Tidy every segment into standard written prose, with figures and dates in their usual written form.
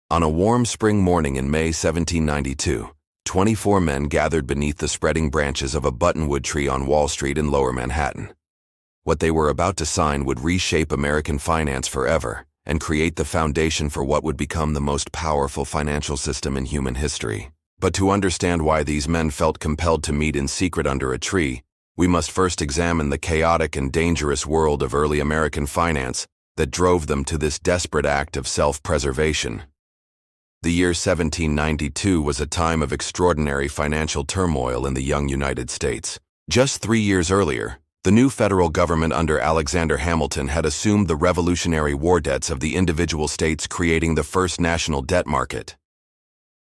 On a warm spring morning in May 1792, 24 men gathered beneath the spreading branches of a buttonwood tree on Wall Street in Lower Manhattan. What they were about to sign would reshape American finance forever and create the foundation for what would become the most powerful financial system in human history. But to understand why these men felt compelled to meet in secret under a tree, we must first examine the chaotic and dangerous world of early American finance that drove them to this desperate act of self-preservation. The year 1792 was a time of extraordinary financial turmoil in the young United States. Just 3 years earlier, the new federal government under Alexander Hamilton had assumed the Revolutionary War debts of the individual states, creating the first national debt market.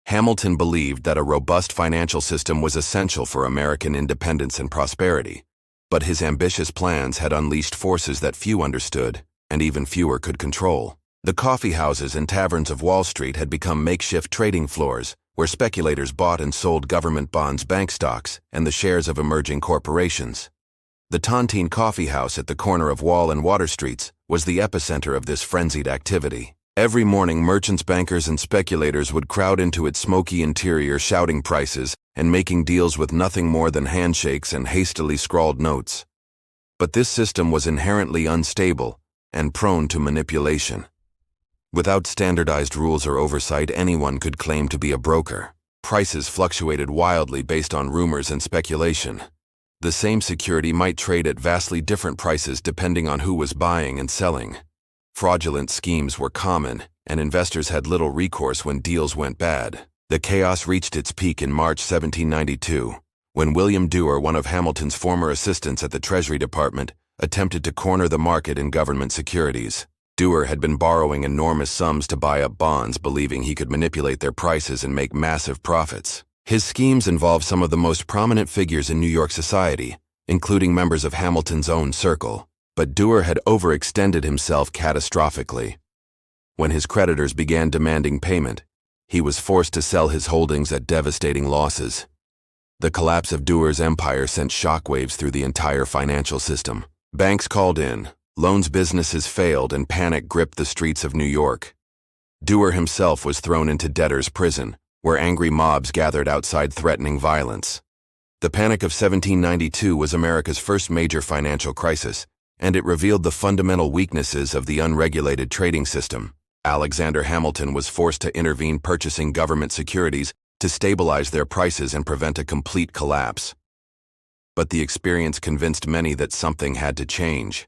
Hamilton believed that a robust financial system was essential for American independence and prosperity, but his ambitious plans had unleashed forces that few understood and even fewer could control. The coffee houses and taverns of Wall Street had become makeshift trading floors where speculators bought and sold government bonds, bank stocks, and the shares of emerging corporations. The Tontine Coffee House at the corner of Wall and Water Streets was the epicenter of this frenzied activity. Every morning, merchants, bankers, and speculators would crowd into its smoky interior, shouting prices and making deals with nothing more than handshakes and hastily scrawled notes. But this system was inherently unstable and prone to manipulation. Without standardized rules or oversight, anyone could claim to be a broker. Prices fluctuated wildly based on rumors and speculation. The same security might trade at vastly different prices depending on who was buying and selling. Fraudulent schemes were common, and investors had little recourse when deals went bad. The chaos reached its peak in March 1792, when William Dewar, one of Hamilton's former assistants at the Treasury Department, attempted to corner the market in government securities. Dewar had been borrowing enormous sums to buy up bonds, believing he could manipulate their prices and make massive profits. His schemes involved some of the most prominent figures in New York society, including members of Hamilton's own circle. But Dewar had overextended himself catastrophically. When his creditors began demanding payment, he was forced to sell his holdings at devastating losses. The collapse of Dewar's empire sent shockwaves through the entire financial system. Banks called in, loans businesses failed, and panic gripped the streets of New York. Dewar himself was thrown into debtor's prison, where angry mobs gathered outside threatening violence. The Panic of 1792 was America's first major financial crisis, and it revealed the fundamental weaknesses of the unregulated trading system. Alexander Hamilton was forced to intervene, purchasing government securities to stabilize their prices and prevent a complete collapse. But the experience convinced many that something had to change.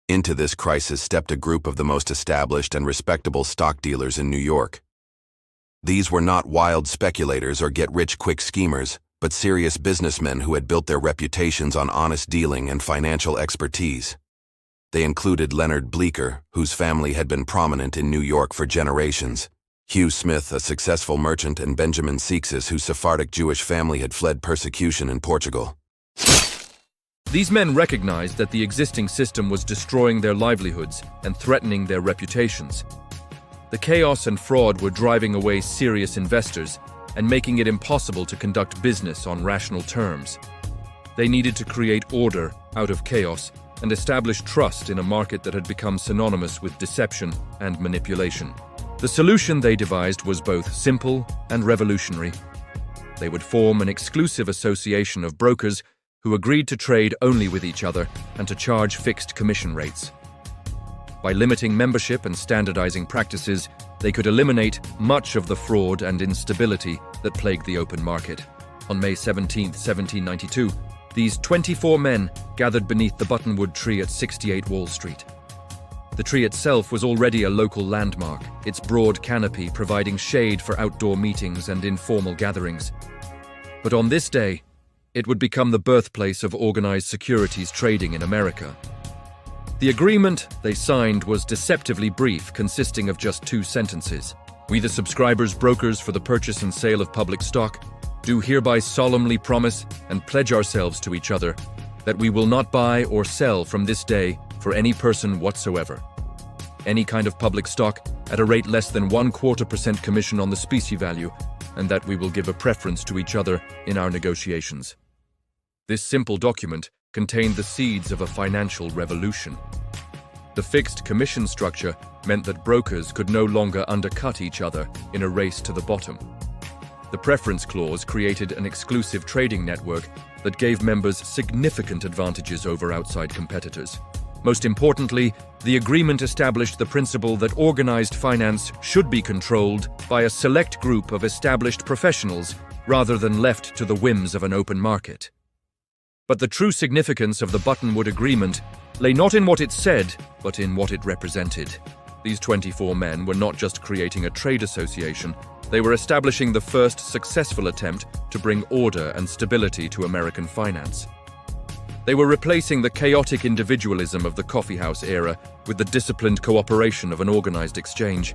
Into this crisis stepped a group of the most established and respectable stock dealers in New York. These were not wild speculators or get-rich-quick schemers, but serious businessmen who had built their reputations on honest dealing and financial expertise. They included Leonard Bleecker, whose family had been prominent in New York for generations, Hugh Smith, a successful merchant, and Benjamin Seixas, whose Sephardic Jewish family had fled persecution in Portugal. These men recognized that the existing system was destroying their livelihoods and threatening their reputations. The chaos and fraud were driving away serious investors and making it impossible to conduct business on rational terms. They needed to create order out of chaos and establish trust in a market that had become synonymous with deception and manipulation. The solution they devised was both simple and revolutionary. They would form an exclusive association of brokers who agreed to trade only with each other and to charge fixed commission rates. By limiting membership and standardizing practices, they could eliminate much of the fraud and instability that plagued the open market. On May 17, 1792, these 24 men gathered beneath the Buttonwood tree at 68 Wall Street. The tree itself was already a local landmark, its broad canopy providing shade for outdoor meetings and informal gatherings. But on this day, it would become the birthplace of organized securities trading in America. The agreement they signed was deceptively brief, consisting of just 2 sentences. We, the subscribers, brokers for the purchase and sale of public stock, do hereby solemnly promise and pledge ourselves to each other that we will not buy or sell from this day for any person whatsoever any kind of public stock at a rate less than 1/4% commission on the specie value, and that we will give a preference to each other in our negotiations. This simple document contained the seeds of a financial revolution. The fixed commission structure meant that brokers could no longer undercut each other in a race to the bottom. The preference clause created an exclusive trading network that gave members significant advantages over outside competitors. Most importantly, the agreement established the principle that organized finance should be controlled by a select group of established professionals rather than left to the whims of an open market. But the true significance of the Buttonwood Agreement lay not in what it said, but in what it represented. These 24 men were not just creating a trade association, they were establishing the first successful attempt to bring order and stability to American finance. They were replacing the chaotic individualism of the coffeehouse era with the disciplined cooperation of an organized exchange.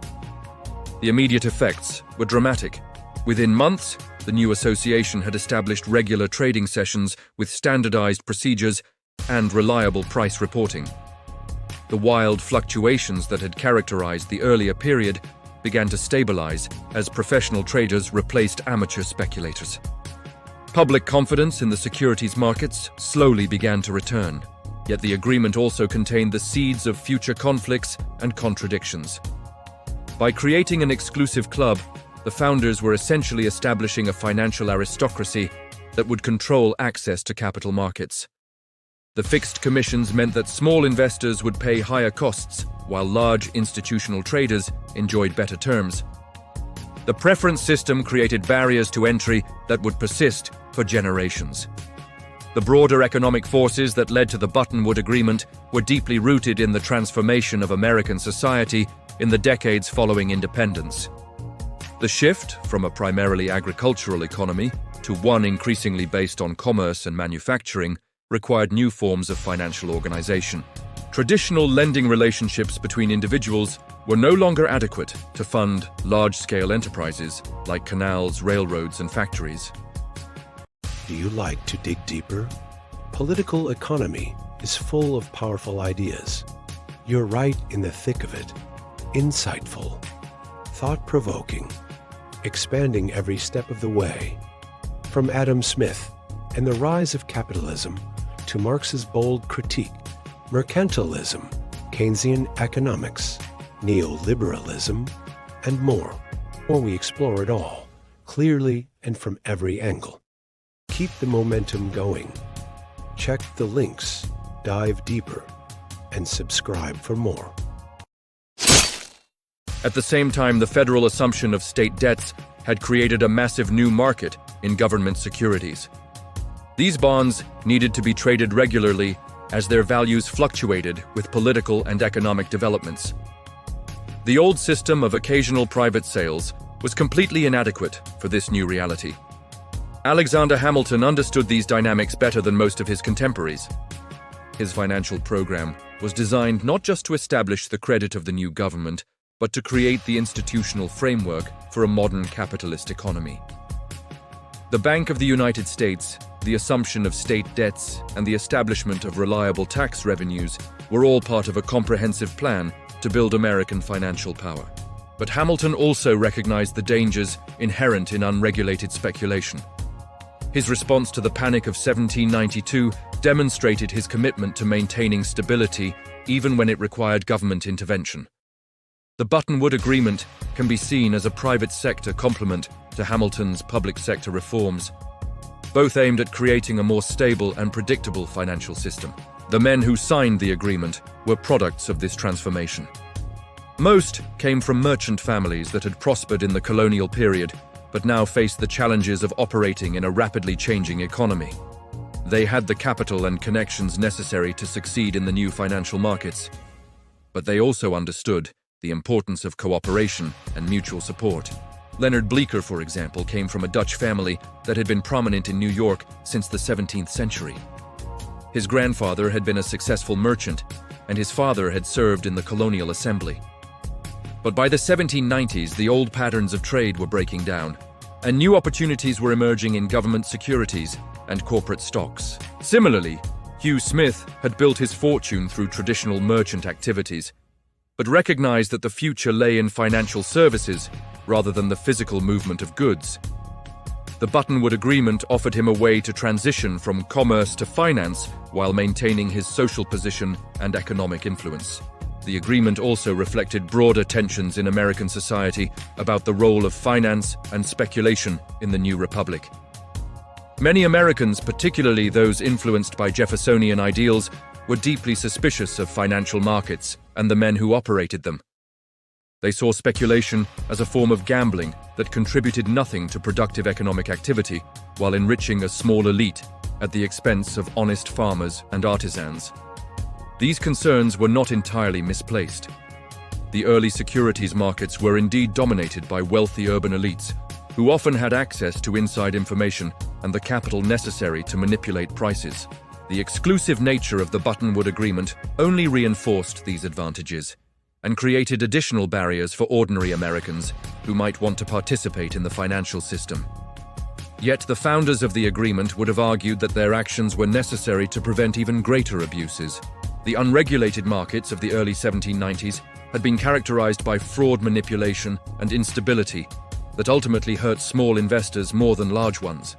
The immediate effects were dramatic. Within months, the new association had established regular trading sessions with standardized procedures and reliable price reporting. The wild fluctuations that had characterized the earlier period began to stabilize as professional traders replaced amateur speculators. Public confidence in the securities markets slowly began to return, yet the agreement also contained the seeds of future conflicts and contradictions. By creating an exclusive club, the founders were essentially establishing a financial aristocracy that would control access to capital markets. The fixed commissions meant that small investors would pay higher costs, while large institutional traders enjoyed better terms. The preference system created barriers to entry that would persist for generations. The broader economic forces that led to the Buttonwood Agreement were deeply rooted in the transformation of American society in the decades following independence. The shift from a primarily agricultural economy to one increasingly based on commerce and manufacturing required new forms of financial organization. Traditional lending relationships between individuals were no longer adequate to fund large-scale enterprises like canals, railroads, and factories. Do you like to dig deeper? Political economy is full of powerful ideas. You're right in the thick of it. Insightful, thought-provoking, expanding every step of the way. From Adam Smith and the rise of capitalism to Marx's bold critique, mercantilism, Keynesian economics, neoliberalism, and more. Or we explore it all, clearly and from every angle. Keep the momentum going. Check the links, dive deeper, and subscribe for more. At the same time, the federal assumption of state debts had created a massive new market in government securities. These bonds needed to be traded regularly as their values fluctuated with political and economic developments. The old system of occasional private sales was completely inadequate for this new reality. Alexander Hamilton understood these dynamics better than most of his contemporaries. His financial program was designed not just to establish the credit of the new government, but to create the institutional framework for a modern capitalist economy. The Bank of the United States, the assumption of state debts, and the establishment of reliable tax revenues were all part of a comprehensive plan to build American financial power. But Hamilton also recognized the dangers inherent in unregulated speculation. His response to the Panic of 1792 demonstrated his commitment to maintaining stability even when it required government intervention. The Buttonwood Agreement can be seen as a private sector complement to Hamilton's public sector reforms, both aimed at creating a more stable and predictable financial system. The men who signed the agreement were products of this transformation. Most came from merchant families that had prospered in the colonial period, but now faced the challenges of operating in a rapidly changing economy. They had the capital and connections necessary to succeed in the new financial markets, but they also understood the importance of cooperation and mutual support. Leonard Bleecker, for example, came from a Dutch family that had been prominent in New York since the 17th century. His grandfather had been a successful merchant, and his father had served in the colonial assembly. But by the 1790s, the old patterns of trade were breaking down, and new opportunities were emerging in government securities and corporate stocks. Similarly, Hugh Smith had built his fortune through traditional merchant activities, but recognized that the future lay in financial services rather than the physical movement of goods. The Buttonwood Agreement offered him a way to transition from commerce to finance while maintaining his social position and economic influence. The agreement also reflected broader tensions in American society about the role of finance and speculation in the new republic. Many Americans, particularly those influenced by Jeffersonian ideals, were deeply suspicious of financial markets and the men who operated them. They saw speculation as a form of gambling that contributed nothing to productive economic activity while enriching a small elite at the expense of honest farmers and artisans. These concerns were not entirely misplaced. The early securities markets were indeed dominated by wealthy urban elites who often had access to inside information and the capital necessary to manipulate prices. The exclusive nature of the Buttonwood Agreement only reinforced these advantages and created additional barriers for ordinary Americans who might want to participate in the financial system. Yet the founders of the agreement would have argued that their actions were necessary to prevent even greater abuses. The unregulated markets of the early 1790s had been characterized by fraud, manipulation, and instability that ultimately hurt small investors more than large ones.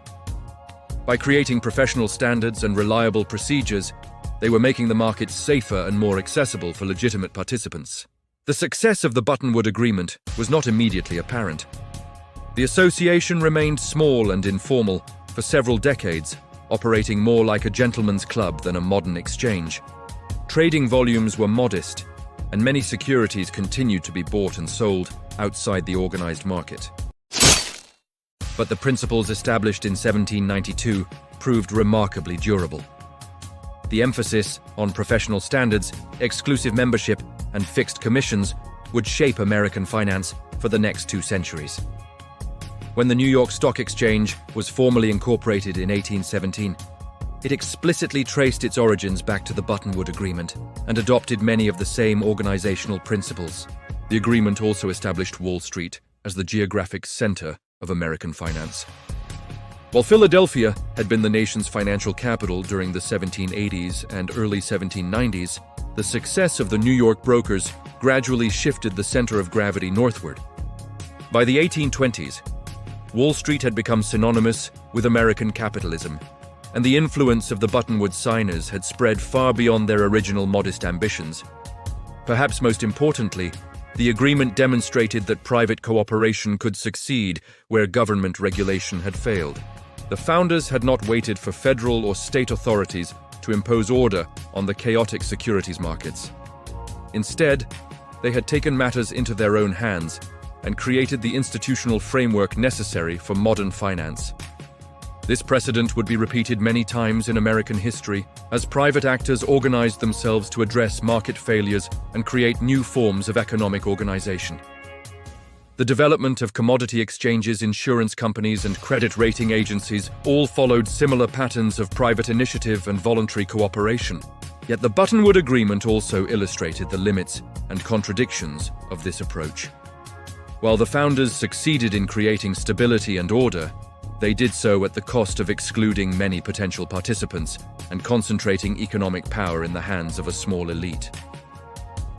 By creating professional standards and reliable procedures, they were making the markets safer and more accessible for legitimate participants. The success of the Buttonwood Agreement was not immediately apparent. The association remained small and informal for several decades, operating more like a gentleman's club than a modern exchange. Trading volumes were modest, and many securities continued to be bought and sold outside the organized market. But the principles established in 1792 proved remarkably durable. The emphasis on professional standards, exclusive membership, and fixed commissions would shape American finance for the next 2 centuries. When the New York Stock Exchange was formally incorporated in 1817, it explicitly traced its origins back to the Buttonwood Agreement and adopted many of the same organizational principles. The agreement also established Wall Street as the geographic center of American finance. While Philadelphia had been the nation's financial capital during the 1780s and early 1790s, the success of the New York brokers gradually shifted the center of gravity northward. By the 1820s, Wall Street had become synonymous with American capitalism, and the influence of the Buttonwood signers had spread far beyond their original modest ambitions. Perhaps most importantly, the agreement demonstrated that private cooperation could succeed where government regulation had failed. The founders had not waited for federal or state authorities to impose order on the chaotic securities markets. Instead, they had taken matters into their own hands and created the institutional framework necessary for modern finance. This precedent would be repeated many times in American history as private actors organized themselves to address market failures and create new forms of economic organization. The development of commodity exchanges, insurance companies, and credit rating agencies all followed similar patterns of private initiative and voluntary cooperation. Yet the Buttonwood Agreement also illustrated the limits and contradictions of this approach. While the founders succeeded in creating stability and order, they did so at the cost of excluding many potential participants and concentrating economic power in the hands of a small elite.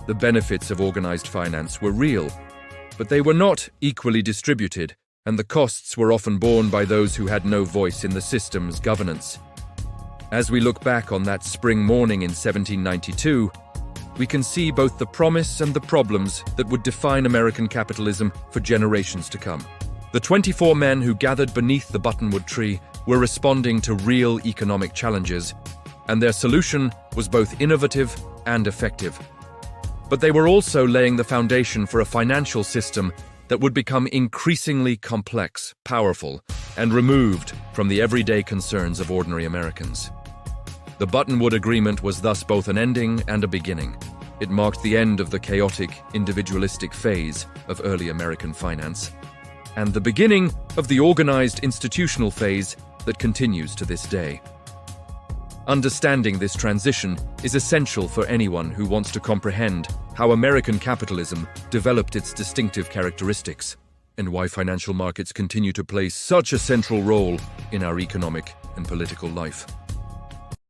The benefits of organized finance were real, but they were not equally distributed, and the costs were often borne by those who had no voice in the system's governance. As we look back on that spring morning in 1792, we can see both the promise and the problems that would define American capitalism for generations to come. The 24 men who gathered beneath the Buttonwood tree were responding to real economic challenges, and their solution was both innovative and effective. But they were also laying the foundation for a financial system that would become increasingly complex, powerful, and removed from the everyday concerns of ordinary Americans. The Buttonwood Agreement was thus both an ending and a beginning. It marked the end of the chaotic, individualistic phase of early American finance, and the beginning of the organized institutional phase that continues to this day. Understanding this transition is essential for anyone who wants to comprehend how American capitalism developed its distinctive characteristics and why financial markets continue to play such a central role in our economic and political life.